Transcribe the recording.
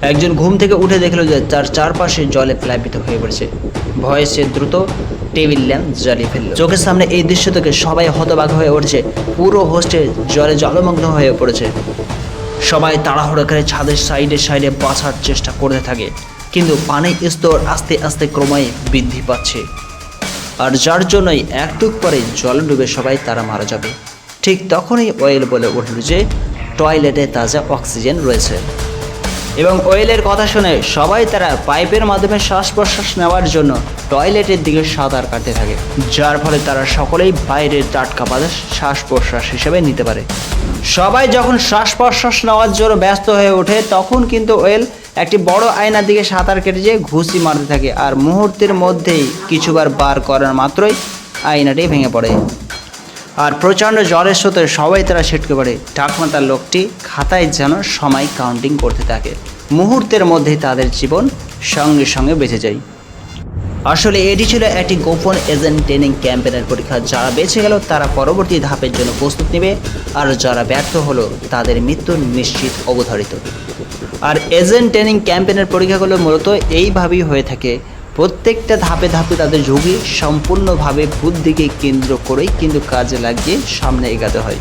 একজন ঘুম থেকে উঠে দেখল যে তার চারপাশে জলে প্লাবিত হয়ে পড়েছে। ভয়ে সে দ্রুত টেবিল ল্যাম্প জ্বালিয়ে ফেলল। চোখের সামনে এই দৃশ্য থেকে সবাই হতবাক হয়ে উঠছে। পুরো হোস্টেল জলে জলমগ্ন হয়ে পড়েছে। সবাই তাড়াহুড়ো করে ছাদের সাইডে বাঁচার চেষ্টা করতে থাকে, কিন্তু পানির স্তর আস্তে আস্তে ক্রমেই বৃদ্ধি পাচ্ছে, আর যার জন্যই একটু পরে জলে ডুবে সবাই তারা মারা যাবে। ঠিক তখনই ওয়েল বলে উঠল যে টয়লেটে তাজা অক্সিজেন রয়েছে, এবং ওয়েলের কথা শুনে সবাই তারা পাইপের মাধ্যমে শ্বাস প্রশ্বাস নেওয়ার জন্য টয়লেটের দিকে সাঁতার কাটতে থাকে, যার ফলে তারা সকলেই বাইরের টাটকা বাতাস শ্বাস প্রশ্বাস হিসেবে নিতে পারে। সবাই যখন শ্বাস প্রশ্বাস নেওয়ার জন্য ব্যস্ত হয়ে ওঠে, তখন কিন্তু ওয়েল একটি বড় আয়নার দিকে সাঁতার কেটে যেয়ে ঘুষি মারতে থাকে, আর মুহূর্তের মধ্যেই কিছুবার বার করার মাত্রই আয়নাটি ভেঙে পড়ে, আর প্রচণ্ড জ্বরের স্রোতে সবাই তারা ছিটকে পড়ে। টাকমাতার লোকটি খাতায় যেন সময় কাউন্টিং করতে থাকে। মুহূর্তের মধ্যেই তাদের জীবন সঙ্গে সঙ্গে বেঁচে যায়। আসলে এটি ছিল একটি গোপন এজেন্ট ট্রেনিং ক্যাম্পেনের পরীক্ষা। যারা বেঁচে গেল তারা পরবর্তী ধাপের জন্য প্রস্তুত নেবে, আর যারা ব্যর্থ হলো তাদের মৃত্যু নিশ্চিত অবধারিত। আর এজেন্ট ট্রেনিং ক্যাম্পেনের পরীক্ষাগুলো মূলত এইভাবেই হয়ে থাকে। প্রত্যেকটা ধাপে ধাপে তাদের ঝুঁকি সম্পূর্ণভাবে বুদ্ধিকে কেন্দ্র করেই কিন্তু কাজে লাগিয়ে সামনে এগাতে হয়।